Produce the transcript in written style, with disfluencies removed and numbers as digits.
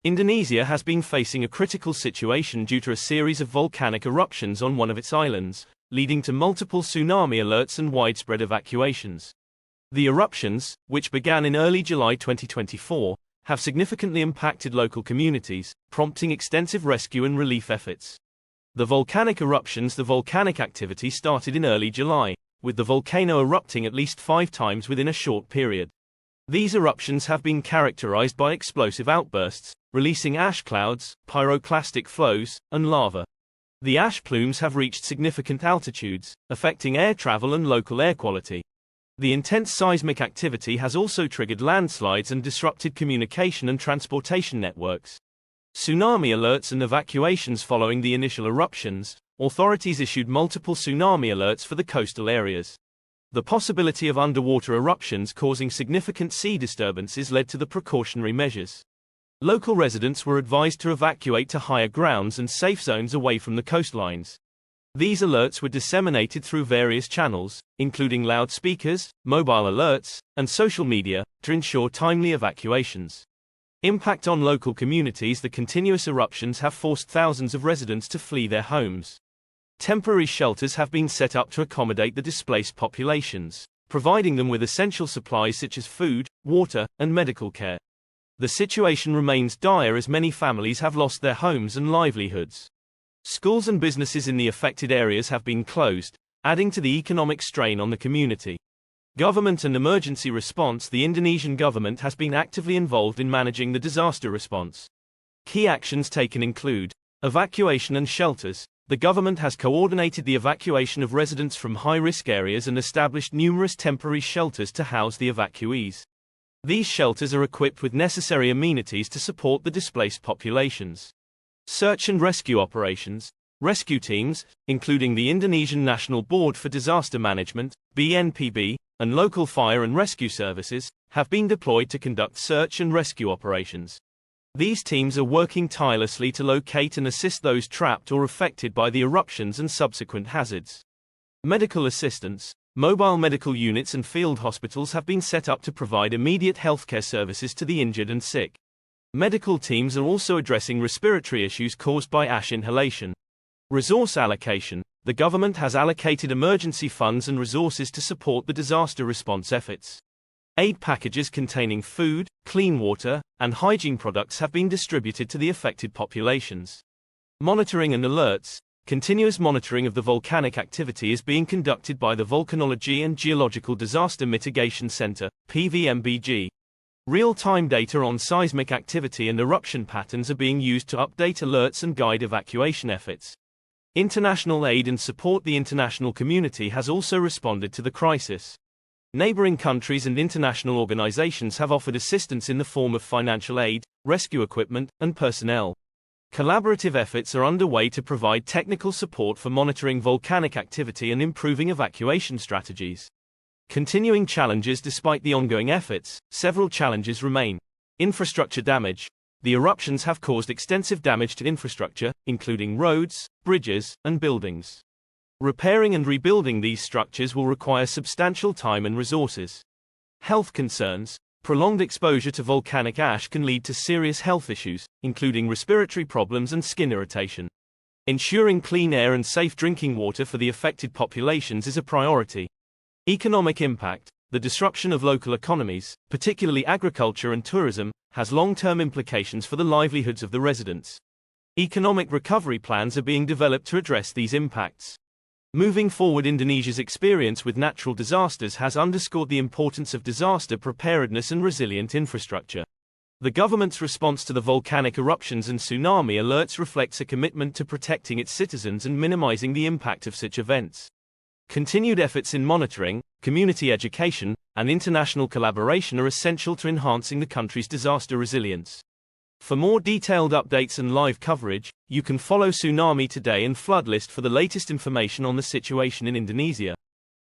Indonesia has been facing a critical situation due to a series of volcanic eruptions on one of its islands, leading to multiple tsunami alerts and widespread evacuations. The eruptions, which began in early July 2024, have significantly impacted local communities, prompting extensive rescue and relief efforts. The volcanic eruptions. The volcanic activity started in early July, with the volcano erupting at least 5 times within a short period. These eruptions have been characterized by explosive outbursts, releasing ash clouds, pyroclastic flows, and lava. The ash plumes have reached significant altitudes, affecting air travel and local air quality. The intense seismic activity has also triggered landslides and disrupted communication and transportation networks. Tsunami alerts and evacuations. Following the initial eruptions, authorities issued multiple tsunami alerts for the coastal areas. The possibility of underwater eruptions causing significant sea disturbances led to the precautionary measures. Local residents were advised to evacuate to higher grounds and safe zones away from the coastlines. These alerts were disseminated through various channels, including loudspeakers, mobile alerts, and social media, to ensure timely evacuations. Impact on local communities. The continuous eruptions have forced thousands of residents to flee their homes. Temporary shelters have been set up to accommodate the displaced populations, providing them with essential supplies such as food, water, and medical care. The situation remains dire as many families have lost their homes and livelihoods. Schools and businesses in the affected areas have been closed, adding to the economic strain on the community. Government and emergency response. The Indonesian government has been actively involved in managing the disaster response. Key actions taken include evacuation and shelters. The government has coordinated the evacuation of residents from high-risk areas and established numerous temporary shelters to house the evacuees. These shelters are equipped with necessary amenities to support the displaced populations. Search and rescue operations. Rescue teams, including the Indonesian National Board for Disaster Management, BNPB, and local fire and rescue services, have been deployed to conduct search and rescue operations. These teams are working tirelessly to locate and assist those trapped or affected by the eruptions and subsequent hazards. Medical assistance. Mobile medical units and field hospitals have been set up to provide immediate healthcare services to the injured and sick. Medical teams are also addressing respiratory issues caused by ash inhalation. Resource allocation. The government has allocated emergency funds and resources to support the disaster response efforts. Aid packages containing food, clean water, and hygiene products have been distributed to the affected populations. Monitoring and alerts. Continuous monitoring of the volcanic activity is being conducted by the Volcanology and Geological Disaster Mitigation Center, PVMBG. Real-time data on seismic activity and eruption patterns are being used to update alerts and guide evacuation efforts. International aid and support. The international community has also responded to the crisis. Neighboring countries and international organizations have offered assistance in the form of financial aid, rescue equipment, and personnel. Collaborative efforts are underway to provide technical support for monitoring volcanic activity and improving evacuation strategies. Continuing challenges. Despite the ongoing efforts, several challenges remain. Infrastructure damage. The eruptions have caused extensive damage to infrastructure, including roads, bridges, and buildings. Repairing and rebuilding these structures will require substantial time and resources. Health concerns. Prolonged exposure to volcanic ash can lead to serious health issues, including respiratory problems and skin irritation. Ensuring clean air and safe drinking water for the affected populations is a priority. Economic impact. The disruption of local economies, particularly agriculture and tourism, has long-term implications for the livelihoods of the residents. Economic recovery plans are being developed to address these impacts. Moving forward, Indonesia's experience with natural disasters has underscored the importance of disaster preparedness and resilient infrastructure. The government's response to the volcanic eruptions and tsunami alerts reflects a commitment to protecting its citizens and minimizing the impact of such events. Continued efforts in monitoring, community education, and international collaboration are essential to enhancing the country's disaster resilience. For more detailed updates and live coverage, you can follow Tsunami Today and Flood List for the latest information on the situation in Indonesia.